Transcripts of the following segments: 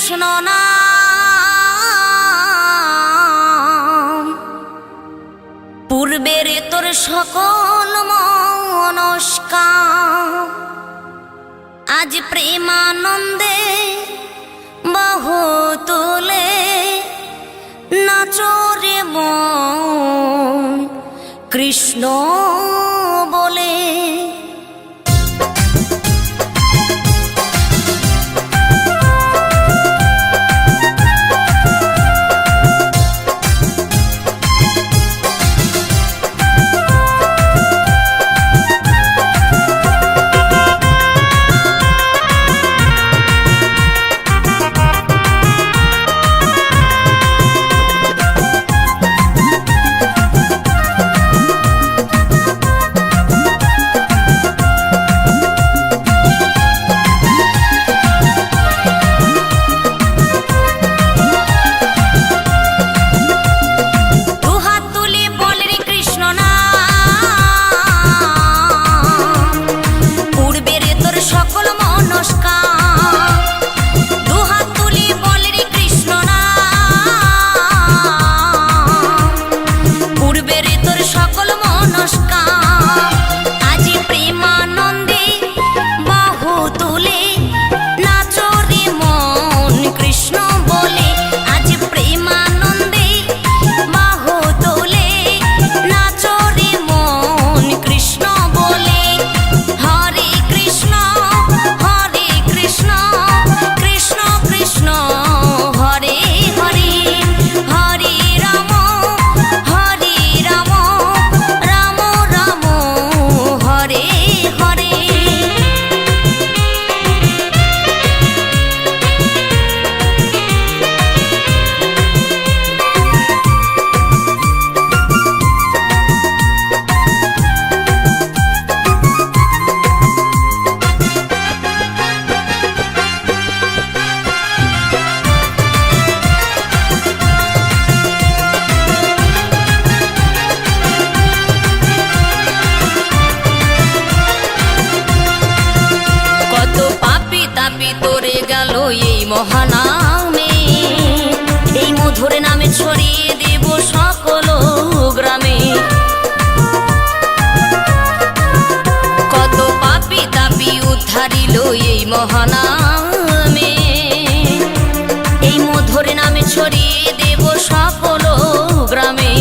কৃষ্ণ নাম, পূর্বের তোর সকল মনস্কাম, আজ প্রেমানন্দে বাহু তুলে নাচরে মন কৃষ্ণ বলে। তোরে গেল এই মহানামে, এই মধুর নামে ছড়িয়ে দেব সকল গ্রামে। কত পাপী তাপী উদ্ধারিল এই মহানামে, এই মধুর নামে ছড়িয়ে দেব সকল গ্রামে।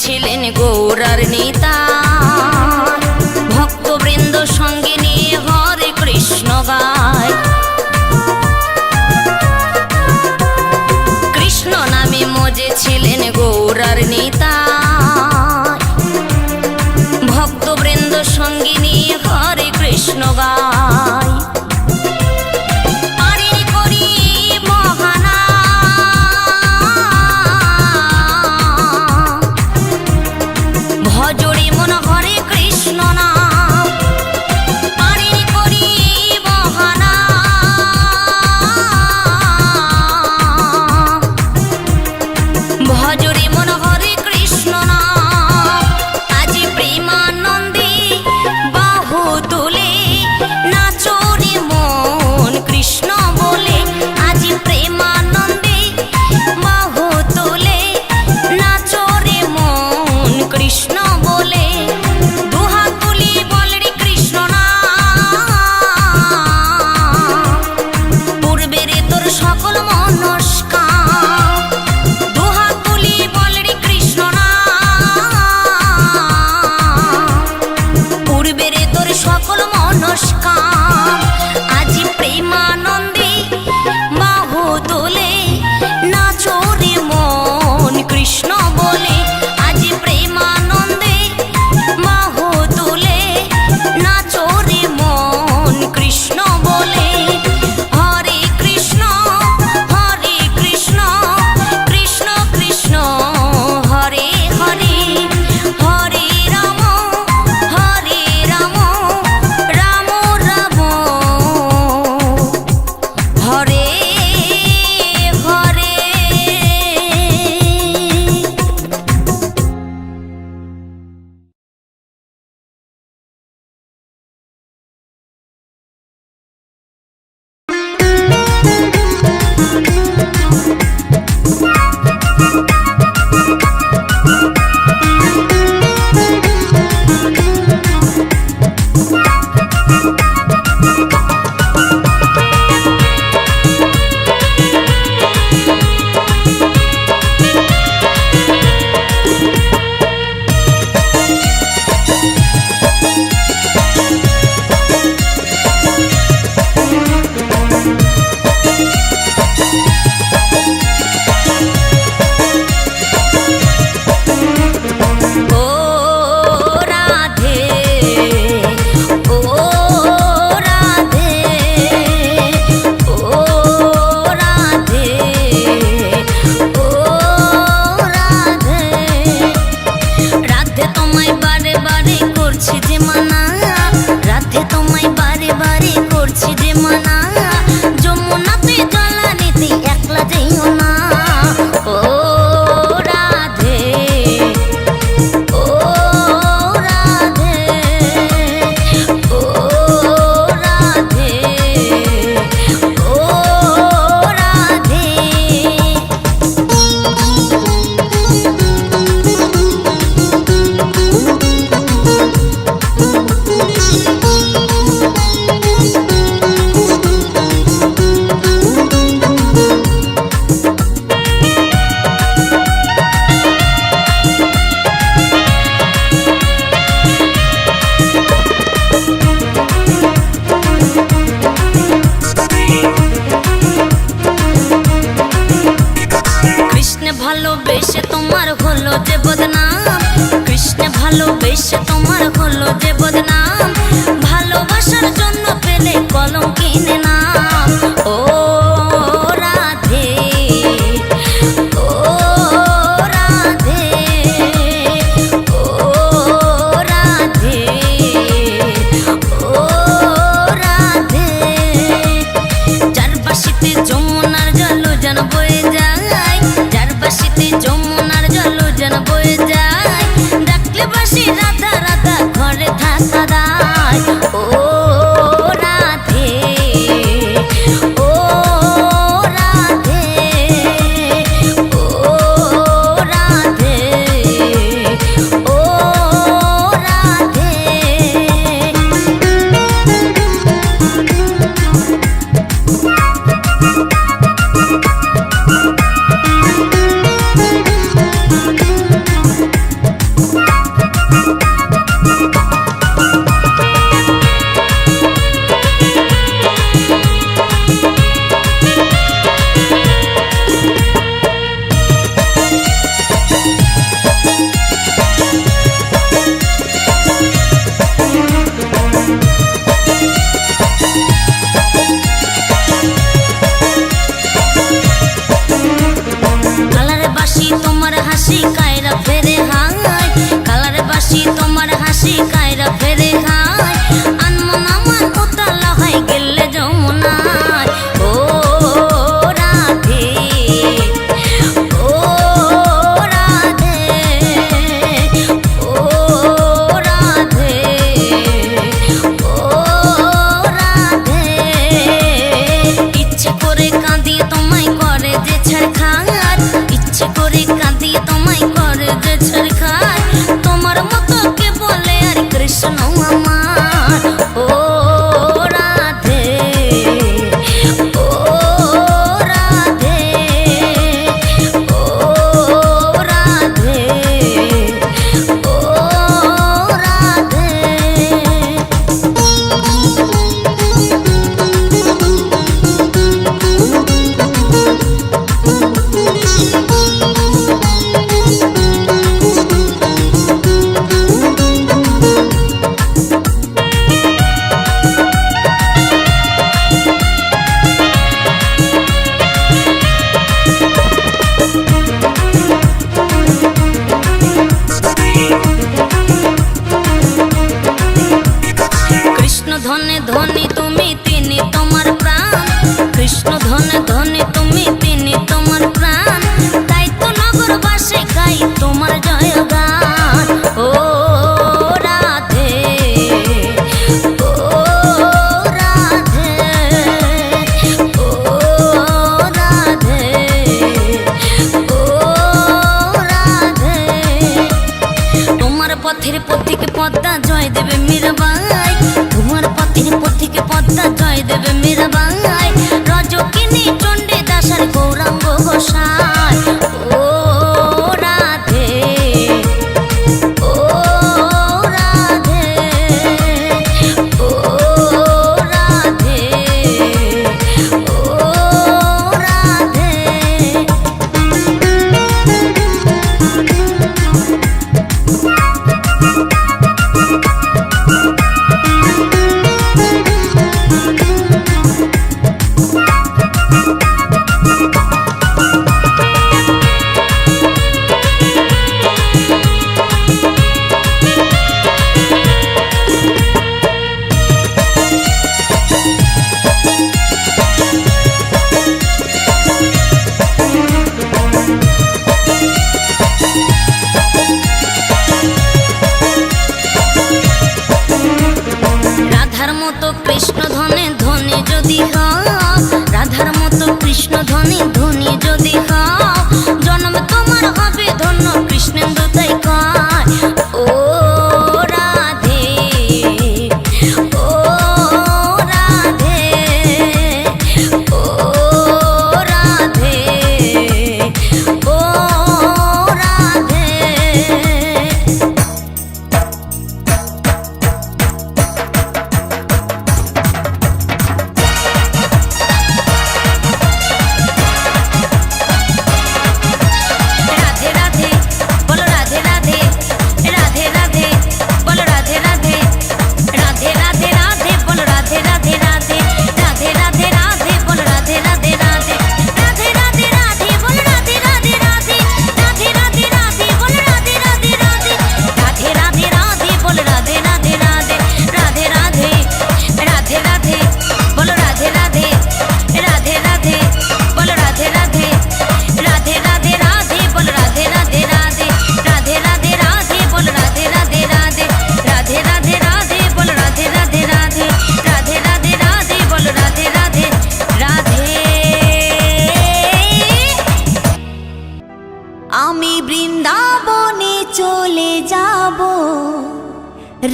ছিলেন গৌরার নেতা, ভক্তবৃন্দ সঙ্গে নিয়ে হরে কৃষ্ণ গায়। কৃষ্ণ নামে মজে ছিলেন গৌরার নেতা, ভক্তবৃন্দ সঙ্গে নিয়ে হরে কৃষ্ণ গায়। ভজরে মন হরে কৃষ্ণ নাম, আজ প্রেমানন্দে বাহু তুলে এসে তোমার হলো যে বদনাম, ভালোবাসার জন্য পেলে কলঙ্কিনী নাম। ও রাধে, ও রাধে, ও রাধে, ও রাধে। যার বাঁশিতে যমুনার জল যেন বয়ে যায়, যার বাঁশিতে যমুনার জল যেন বয়ে যায়, ডাকলে বাঁশি রাধা রাধা ঘরে থাকা দায়। ও রাধে, ও রাধে, ও রাধে, ও রাধে। কালারে বাঁশি তোমার হাসি কায়রা ফেরে হায়, কালারে বাঁশি তোমার হাসি কায়রা ফেরে হায়, আনমন আমার উতালা হয় গেলে যমুনায়। ও রাধে, ও রাধে, ও রাধে, ও রাধে। ইচ্ছে করে কাঁদিয়ে তোমায় করে যে ছাড়খার, ইচ্ছে করে কাঁদিয়ে তোমায় করে যে ছাড়খার, তোমার মতো কে বলে আর কৃষ্ণ আমার। ও রাধে, ও রাধে, ও রাধে, ও রাধে। কৃষ্ণ ধনে ধনে তুমি তিনি তোমার প্রাণ, কৃষ্ণ ধনে ধনে তুমি তিনি তোমার প্রাণ, তাই তো নগরবাসে গাই তোমার জয়গান। ও রাধে, ও রাধে, ও রাধে, ও রাধে। তোমার পথের পথিকে পদ্মা জয় দেবে মীরাবাই, তোমার পথের পথিকে পদ্মা জয় দেবে মীরাবাই, রজকিনী চণ্ডী দাসার গৌরাঙ্গ গোসাই। ও রাধে, ও রাধে, ও রাধে, ও রাধে। রাধার মতো কৃষ্ণ ধনে ধনী যদি হও, রাধার মতো কৃষ্ণ ধনে ধনী যদি হও, জন্ম তোমার হবে ধন্য কৃষ্ণেন্দু তাই কয়। ও রাধে, ও রাধে, ও রাধে, ও রাধে।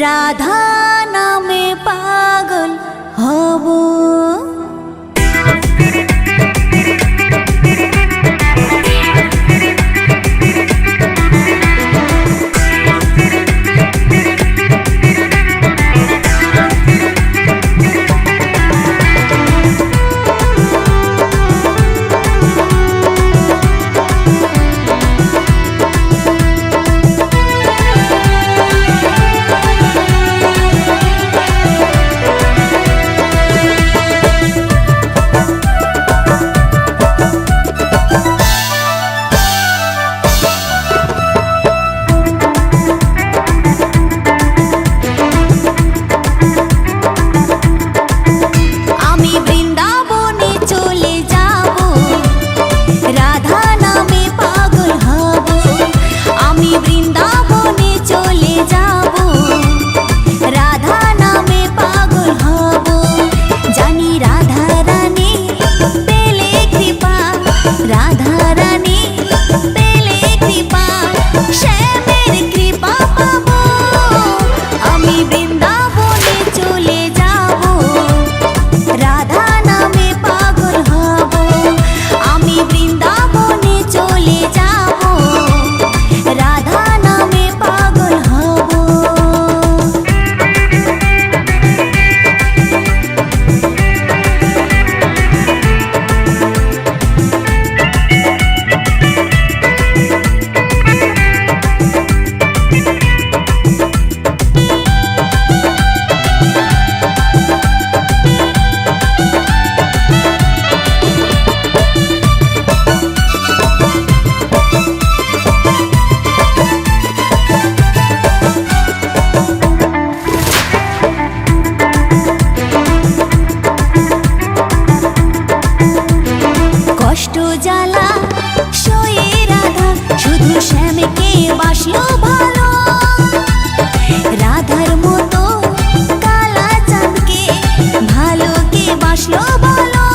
রাধা নামে পাগল হব। কষ্ট জ্বালা সয়ে রাধা শুধু শ্যামকে বাসলো ভালো। রাধার মতো কালা চাঁদকে ভালো কে বাসলো বলো।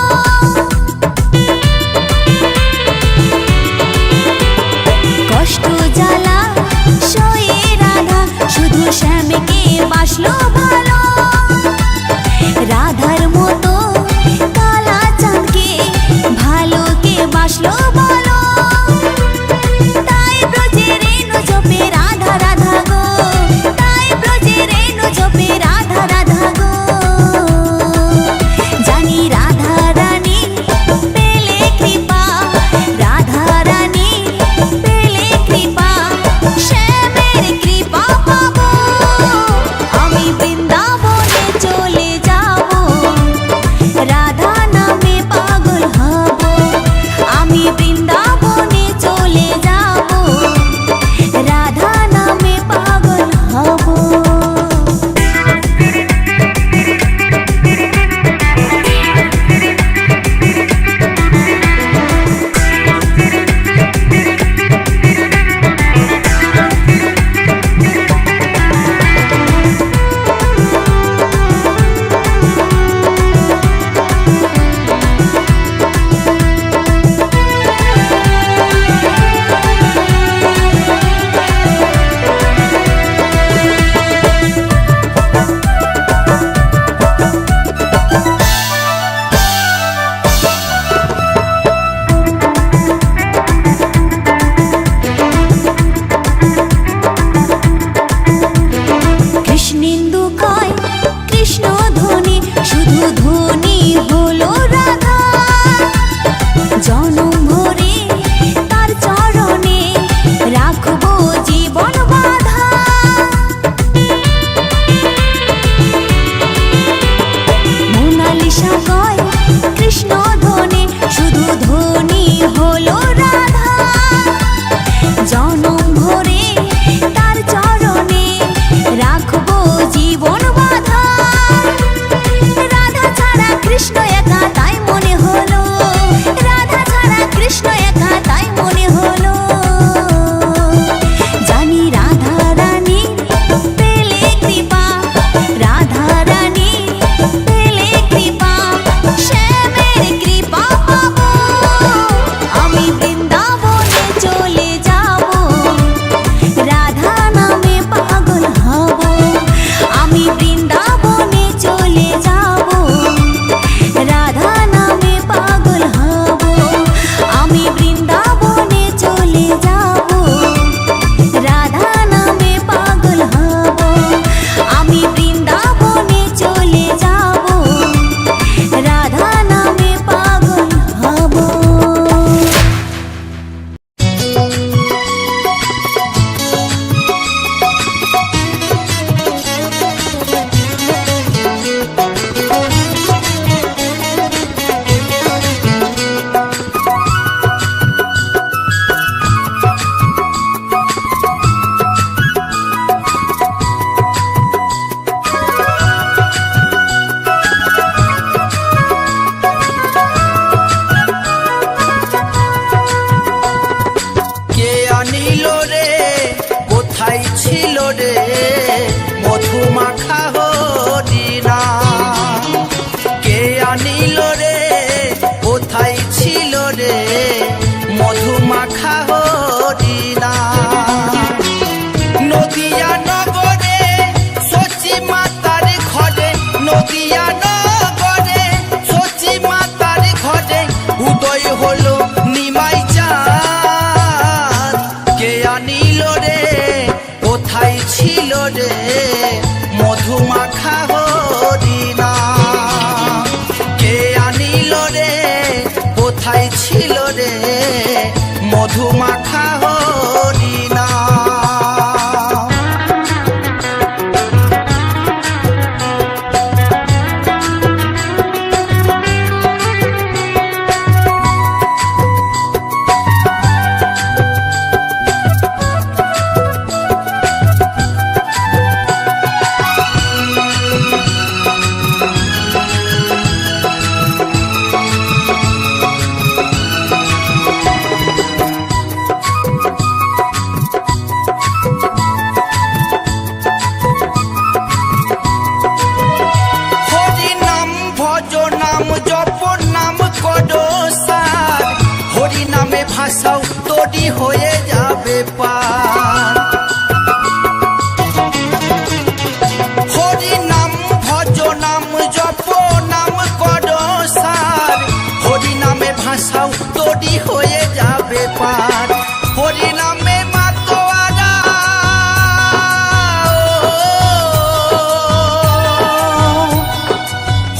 কষ্ট জ্বালা সয়ে রাধা শুধু শ্যামকে বাসলো ভালো। রাধার মতো কালা চাঁদকে ভালো কে বাসলো বলো। তাই ব্রজে রেণু জপে রাধা রাধা গো, তাই ব্রজে রেণু জপে রাধা রাধা গো। জানি রাধা রানী পেলে কৃপা, রাধা রানী পেলে কৃপা, শ্যামের কৃপা পাবো। আমি বৃন্দাবনে চলে যাব, রাধা নামে পাগল হব। আমি বৃন্দাবনে চলে যাব, রাধা নামে পাগল হব। পার। হরি নাম ভজ নাম জপ নাম কর সার, হরি নামে ভাষাও তৈরি হয়ে যাবে পার। হরি নামে মাতোয়ারা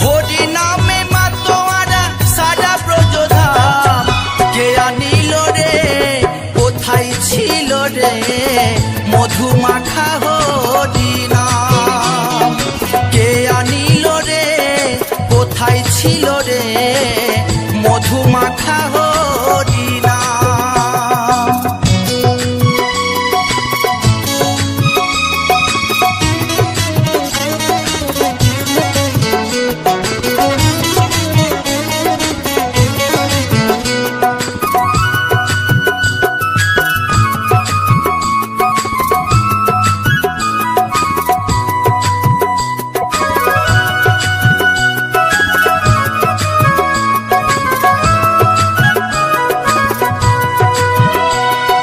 হরি নামে মাতোয়ারা সারা ব্রজধাম। কে আনিল রে কোথায় ছিল রে মধু মাখা হরি নাম। কে আনিল রে কোথায় ছিল রে মধু মাখা হরি নাম।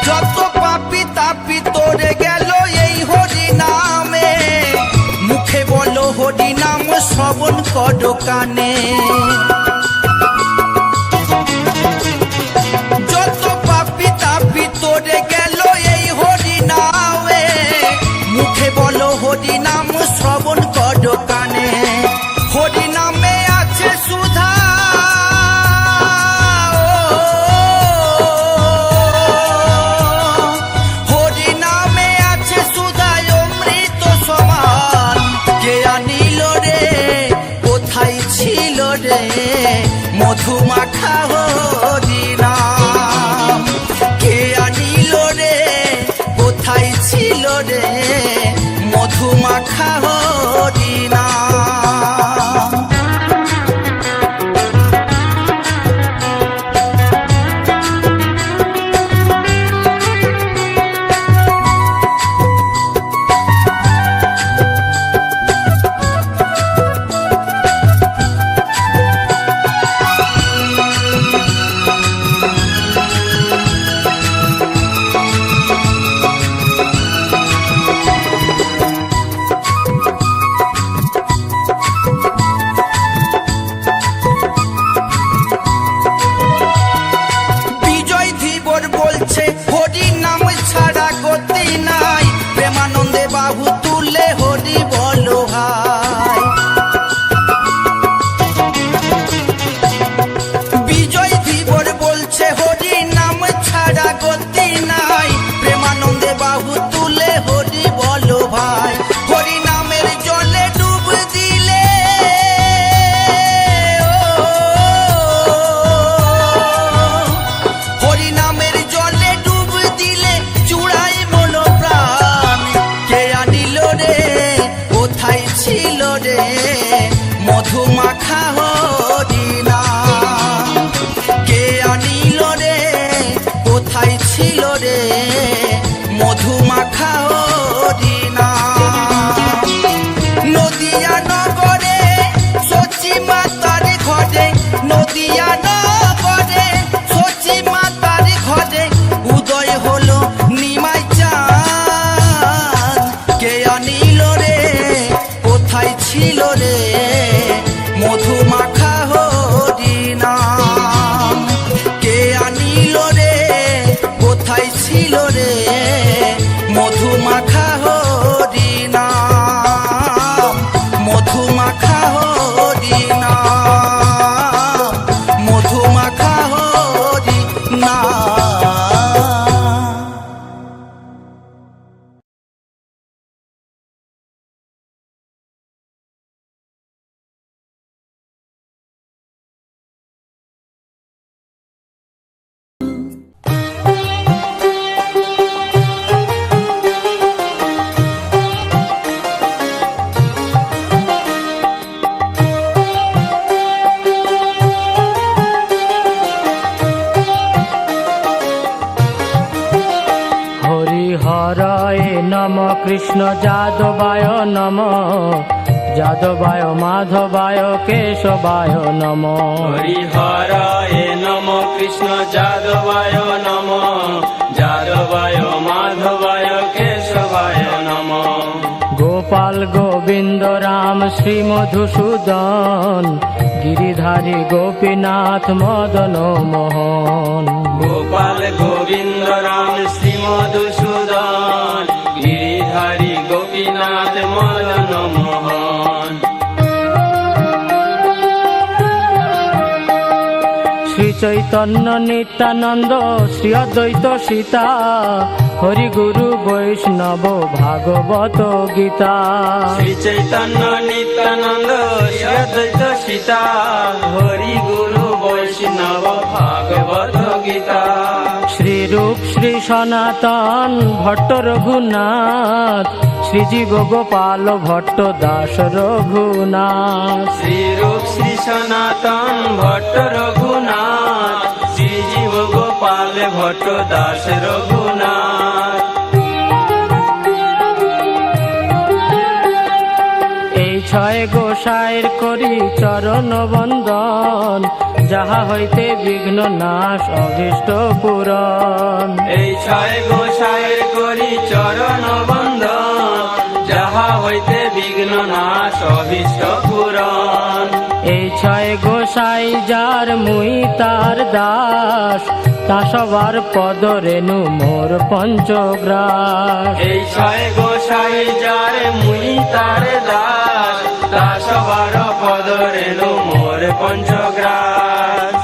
যত পাপি তাপি তোরে গেল এই হরি নামে, মুখে বলো হরি নাম শ্রবণ করো কানে। যত পাপি তাপি তোরে গেল এই হরি নামে, মুখে বলো হরি নাম শ্রবণ করো কানে। হরি নামে আছে সুধা হরি নামে আছে সুধায় অমৃত সমান। কে আনিল রে কোথায় ছিল রে মধু মাখা হরি নাম। কে আনিল রে কোথায় ছিল রে মধু মাখা হরি নাম। বিজয় ধীবর বলছে হরি নাম ছাড়া গতি নাই, প্রেমানন্দে বাহু তুলে হরি বলো হাই। বিজয় ধীবর বলছে হরি নাম ছাড়া গতি নাই, প্রেমানন্দে বাহু তুলে হরি বলো ভাই। হরি নামের জলে ডুব দিলে হরি নামের জলে ডুব দিলে চূড়াই মন প্রাণ। কে আনিল রে কোথায় ছিল রে মধু মাখা হরি নাম। কে আনিল রে কোথায় ছিল রে মধু মাখা হরি নাম। নদিয়া নগরে সচি মাতার ঘরে, নদিয়া নগরে সচি মাতার ঘরে উদয় হলো নিমাই চাঁদ। কে আনিল রে কোথায় ছিল রে মধু মাখা হরি নাম। কে আনিল রে কোথায় ছিল রে মধু মাখা হরি নাম। মধু মাখা হরি নাম। মধু মাখা হরি নাম। হরায় নম কৃষ্ণ যাদবায় নম যাদবায় মাধবায় কেশবায় নমঃ। হরিহরায় নম কৃষ্ণ যাদবায় নম, যাদবায় মাধবায় কেশবায় নম। গোপাল গোবিন্দ রাম শ্রী মধুসূদন, গিরিধারী গোপীনাথ মদন মোহন। গোপাল গোবিন্দ রাম শ্রী মধুসূদন, গিরিধারী গোপীনাথ মদন মোহন। শ্রী চৈতন্য নিত্যানন্দ শ্রী অদ্বৈত সীতা, হরি গুরু বৈষ্ণব ভাগবত গীতা। শ্রী চৈতন্য নিত্যানন্দ শ্রী অদ্বৈত সীতা, হরি গুরু বৈষ্ণব ভাগবত গীতা। শ্রী রূপ শ্রী সনাতন ভট্ট রঘুনাথ, শ্রীজীব গোপাল ভট্ট দাস রঘুনাথ। শ্রী রূপ শ্রী সনাতন ভট্ট রঘুনাথ, শ্রী জীব গোপাল ভট্ট দাস রঘুনাথ। এই ছয় গোসাইর করি চরণ বন্দন, যাহা হইতে বিঘ্ন নাশ অভীষ্ট পূরণ। এই ছয় গোসাইয়ের করি চরণ বন্দন, যাহা হইতে বিঘ্ন নাশ অভীষ্ট পূরণ। এই ছয় গোসাই যার মুই তার দাস, তা সবার পদ রেণু মোর পঞ্চগ্রাস। এই ছয় গোসাই যার মুই তার দাস, তা সবার পদ রেণু মোর পঞ্চগ্রাস।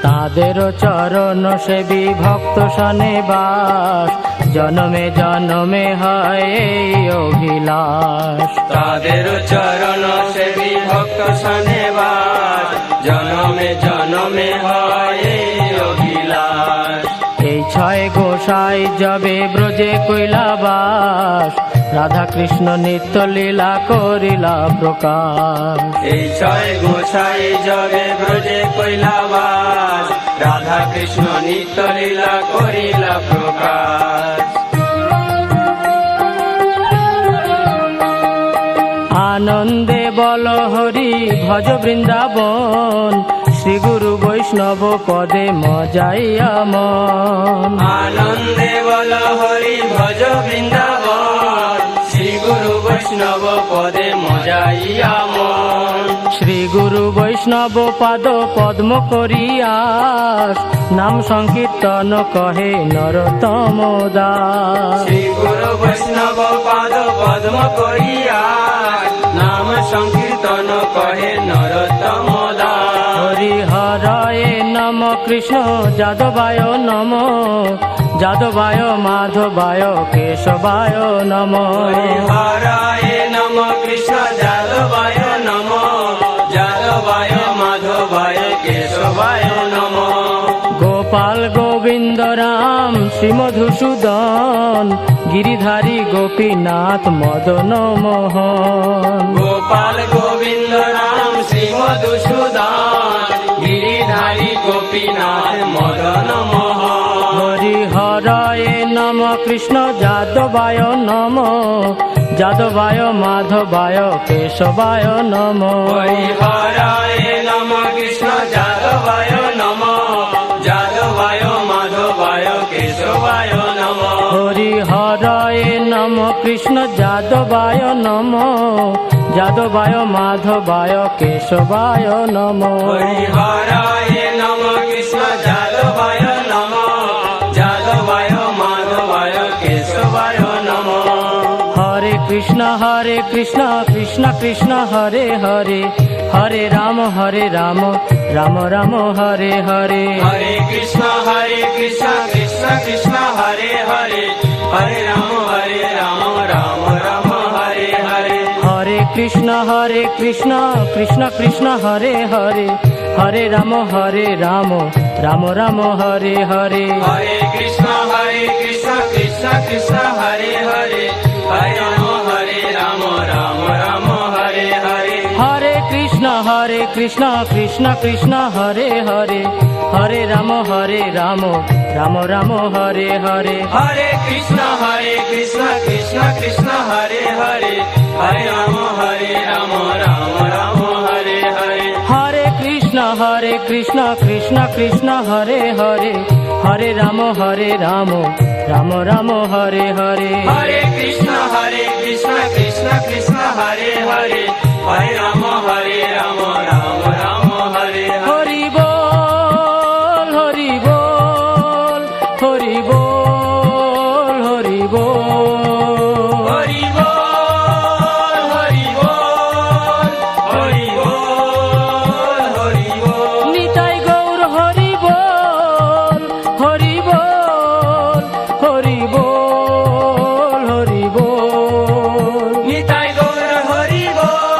তাদের চরণ সেবী ভক্ত সনে বাস, জনমে জনমে হয় এই অভিলাষ। তাদের চরণ সেবী ভক্ত সনে বাস, জনমে জনমে হয় এই অভিলাষ। এই ছয় গোসাই যাবে ব্রজে কৈলাবাস, রাধা কৃষ্ণ নিত্য লীলা করিলা প্রকাশ। এই ছয় গোসাই যাবে ব্রজে কৈলাবাস, রাধা কৃষ্ণ নিত্য লীলা করিলা প্রকাশ। আনন্দে বল হরি ভজ বৃন্দাবন, শ্রী গুরু বৈষ্ণব পদে মজাইয়া মন। আনন্দে বল হরি ভজ বৃন্দাবন, শ্রী গুরু বৈষ্ণব পদে মজাইয়া মন। শ্রী গুরু বৈষ্ণব পাদ পদ্ম করিয়াস, নাম সংকীর্তন কহে নরোত্তম দাস। শ্রী গুরু বৈষ্ণব পাদ পদ্ম করিয়া, নাম সংকীর্তন কহে নরোত্তম দাস। হরি হরায় নম কৃষ্ণ যাদবায় নম, যাদবায় মাধবায় কেশবায় নম। হরায় নম কৃষ্ণ যাদবায় নম, যাদবায় মাধবায় কেশবায় নম। গোপাল গোবিন্দ রাম শ্রী মধুসূদন, গিরিধারী গোপীনাথ মদন মোহন। গোপাল গোবিন্দ রাম শ্রী মধুসূদন, গিরিধারী গোপীনাথ মদন মোহন। হরি হরায় নম কৃষ্ণ যাদবায় নম, যাদবায় মাধবায় কেশবায় নম। হরিহরায় নম কৃষ্ণ যাদবায় নম, যাদবায় মাধবায় কেশবায় নম। হরি হরায় নম কৃষ্ণ যাদবায় নম, যাদবায় মাধবায় কেশবায় নম। হরিহরায় নম কৃষ্ণ যাদবায় নম, যাদবায় মাধবায় কেশবায় নম। হরে কৃষ্ণ কৃষ্ণ কৃষ্ণ হরে হরে, হরে রাম রাম রাম হরে হরে। হরে কৃষ্ণ কৃষ্ণ কৃষ্ণ হরে হরে, হরে রাম রাম রাম হরে হরে। হরে কৃষ্ণ কৃষ্ণ কৃষ্ণ হরে হরে, হরে রাম রাম রাম হরে হরে। হরে কৃষ্ণ কৃষ্ণ কৃষ্ণ হরে হরে, হরে রাম রাম রাম হরে হরে। হরে কৃষ্ণ কৃষ্ণ কৃষ্ণ হরে হরে, হরে রাম রাম রাম হরে হরে। হরে কৃষ্ণ কৃষ্ণ কৃষ্ণ কৃষ্ণ হরে হরে হরে রাম রাম রাম হরে হরে হরে কৃষ্ণ কৃষ্ণ কৃষ্ণ হরে হরে হরে রাম রাম রাম হরে হরে হরে কৃষ্ণ কৃষ্ণ কৃষ্ণ হরে হরে হরে রাম রাম রাম হরে হরে হরি বল হরি বল হরি বল হরি বল হরি বল হরি বল হরি বল হরি বল নিতাই গৌর হরি বল হরি বল হরি বল হরি বল নিতাই গৌর হরি বল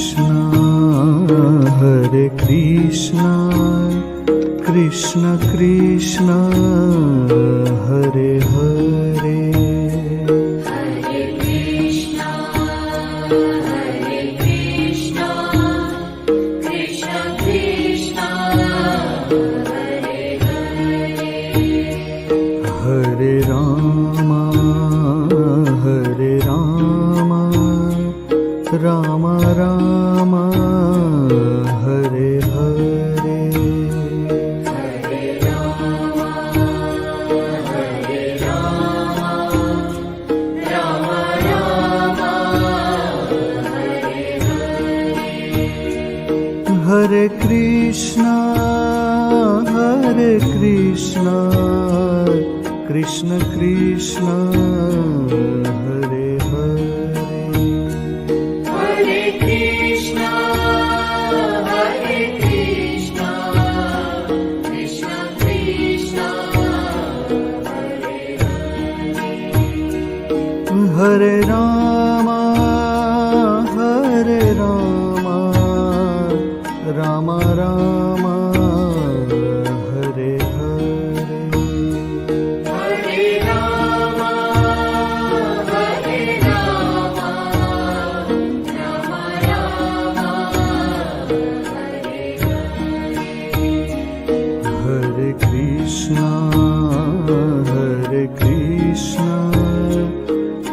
Krishna Hare Krishna Krishna Krishna Hare Hare Hare Rama Hare Rama Rama Rama Hare Hare Hare Krishna Krishna Krishna Hare Hare Hare Rama Rama Rama Hare Hare Hare Krishna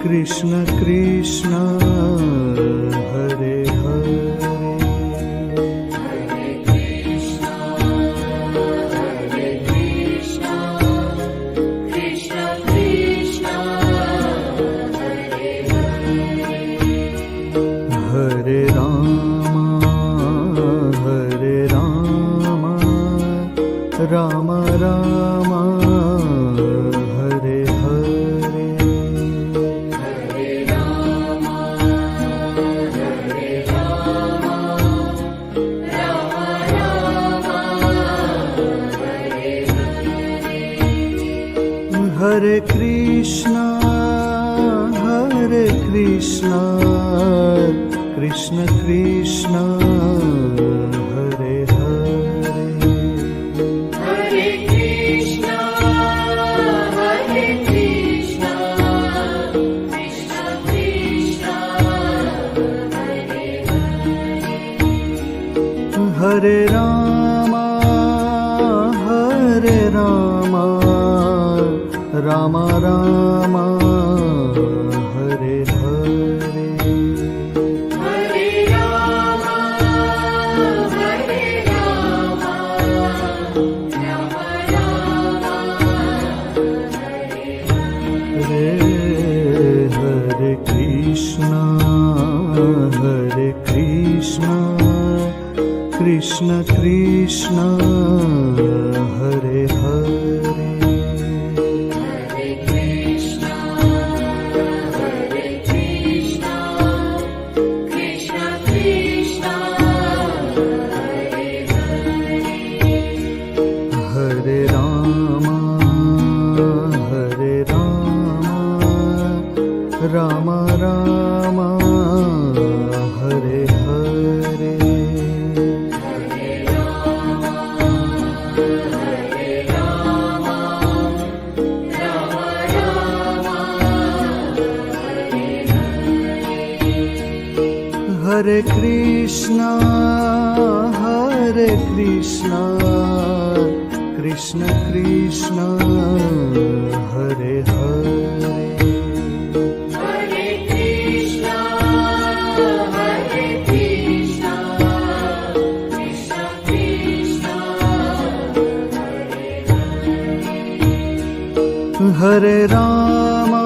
Krishna Krishna Hare Hare Hare Rama Rama Rama Hare Hare Hare Krishna Krishna Krishna Hare Hare Hare Rama Rama Rama Hare Hare Hare Krishna Krishna Krishna Hare Hare Hare Rama Rama Rama Hare Hare Hare Krishna Krishna Krishna Hare Hare Hare Rama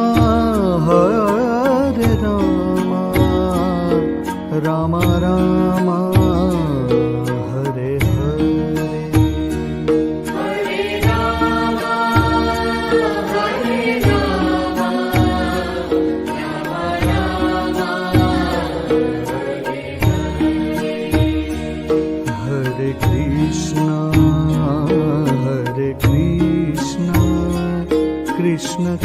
Rama Rama Hare Hare Hare Krishna Krishna Krishna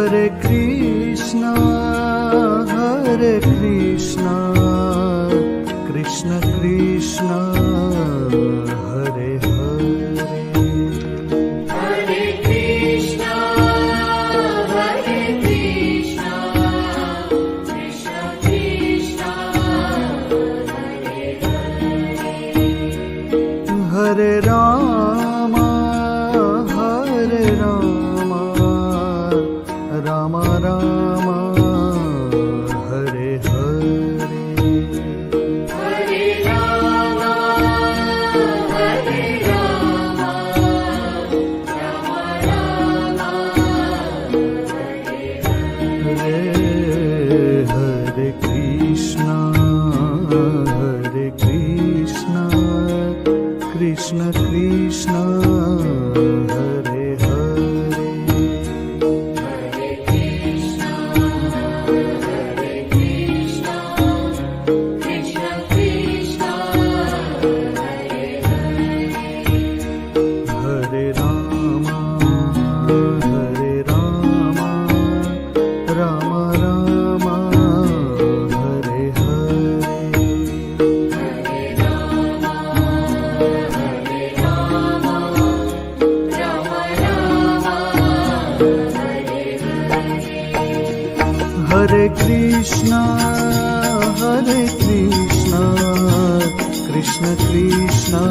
Hare Krishna, Krishna Krishna, Hare Hare. Hare Krishna, Krishna Krishna, Hare Hare. Hare Rama, Rama Rama, Hare Hare. Hare Rama, Rama Rama, Hare Hare Krishna, Krishna Krishna, Hare Hare. Hare Krishna, Krishna Krishna, Hare Hare. Hare Rama, Rama Rama, Hare Hare. Hare Krishna, Krishna Krishna,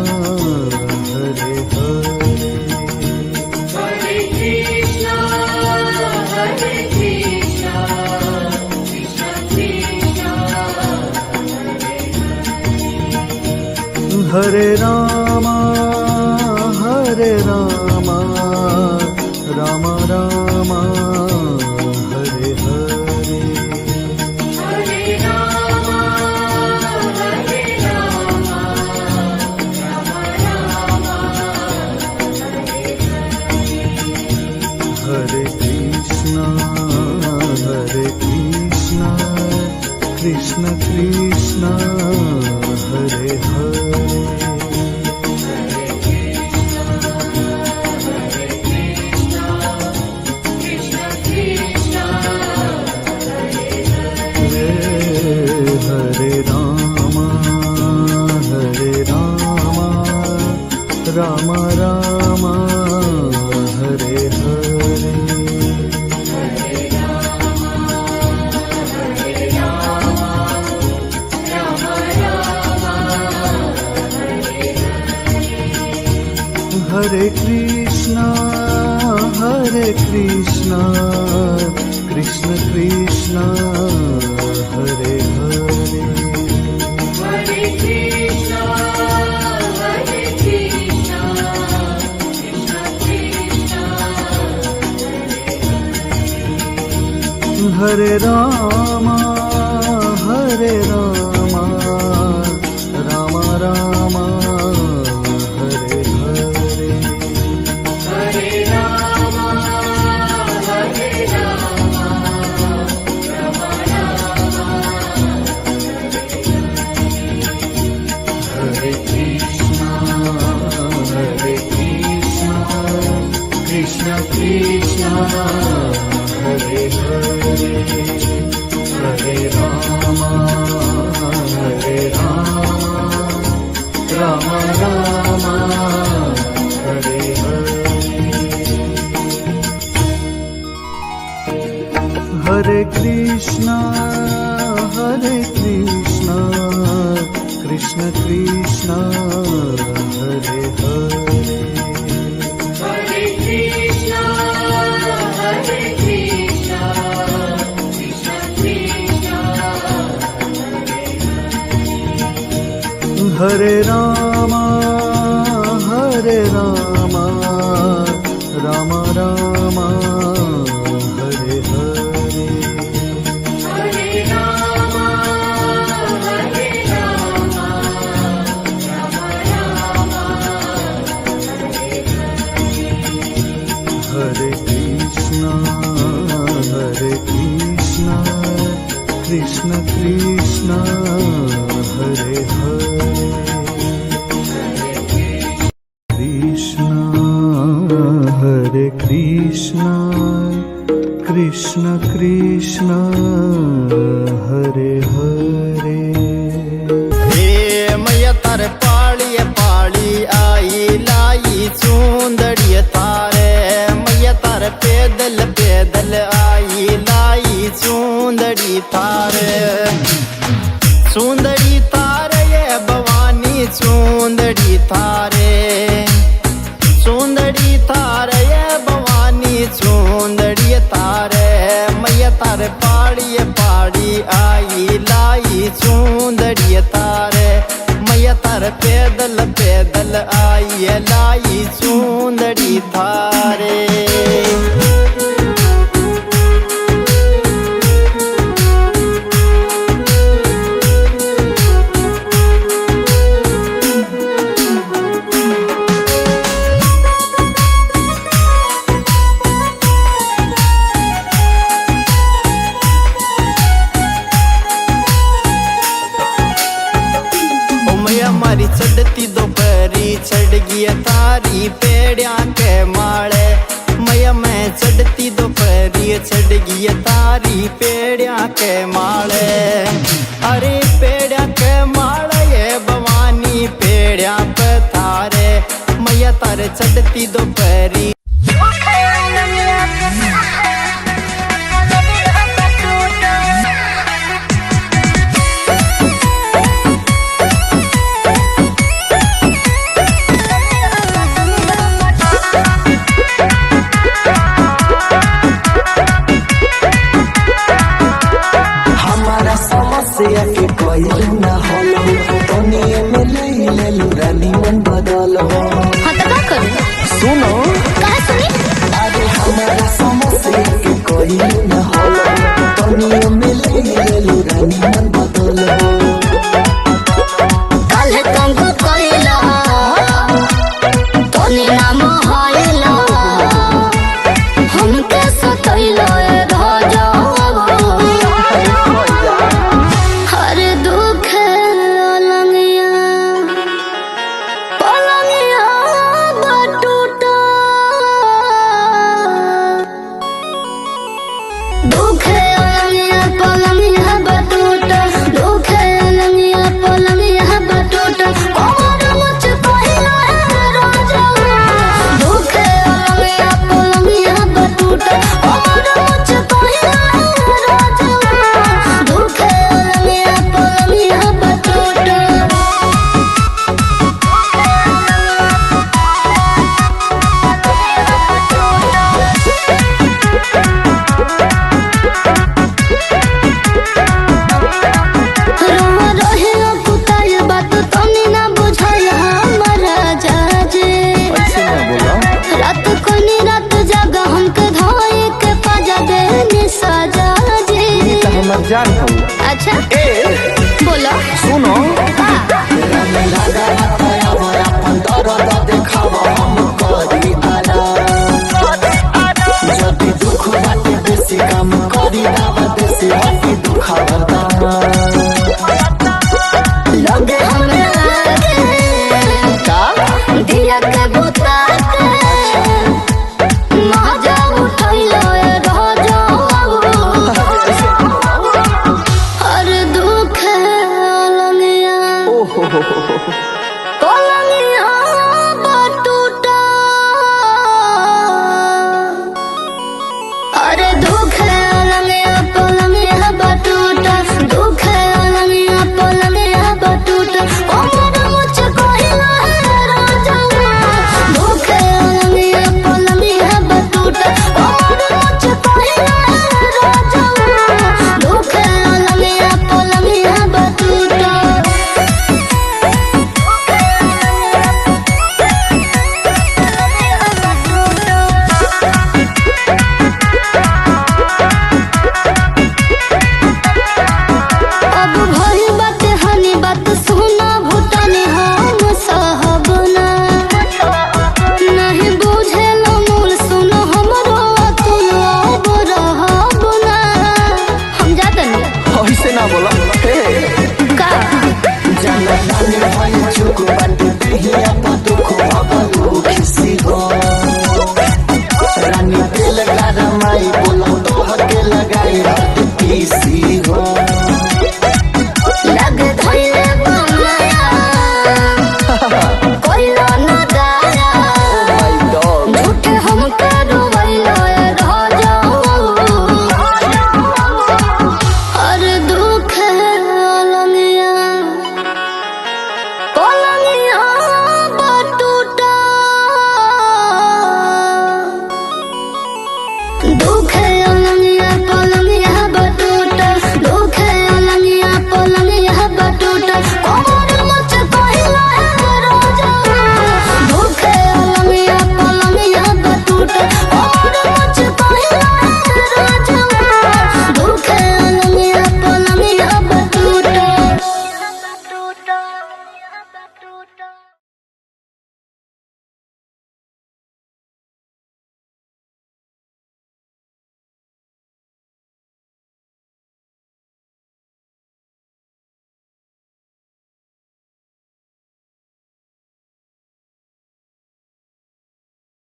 Hare Hare. Hare Krishna, Krishna Krishna, Hare Rama, Rama Rama, Hare Hare. Hare Rama, Hare Krishna, Krishna Krishna, Hare Hare. Hare Rama, Rama Rama, Hare Hare. Hare Krishna, Krishna Krishna, Hare Hare. Hare Krishna, Krishna Krishna, Hare Rama, Rama Rama, Hare Hare. Hare Rama, Rama Rama, Hare Krishna, Krishna Krishna, Hare Hare. Hare Rama, Rama Rama, Hare Hare. Hare Krishna, Krishna Krishna, Hare Hare. Hare Krishna, Krishna Krishna, Hare Rama, Rama Rama, Hare Hare. Hare Rama, Hare Krishna, Krishna Krishna, Hare Hare. Krishna, Hare Krishna, Krishna Krishna Hare Hare. हे मैया तार पाळी पाळी आई लाई चुंदड़ी तारे मैया तार पैदल पैदल आई लाई चुंदड़ी तारे चुंदड़ी तारे ये भवानी चुंदड़ी तारे चुंदड़ी तारे ये भवानी चुंदड़ी तारे मैया तार पाड़ी पाड़ी आई लाई चुंदड़ी तारे मैया तार पैदल पैदल आई लाई चुंदड़ी तारे। हमारी चढ़ती दोपहरी चढ़ गई तारी पेड़िया के माले मैया मैं चढ़ती दोपहरी चढ़ गई तारी पेड़िया के माले अरे पेड़िया के माले ये भवानी पेड़िया पे तारे मैया तारे चढ़ती दोपहरी। के कोई ना होलो तोनी में ले ले रानी मन बदलो हाँ तो क्या करूँ सुनो कहाँ सुनी अरे हमारा समस्या के कोई ना होलो तोनी में ले ले रानी मन बदलो कल तुमको कोई लो तोनी ना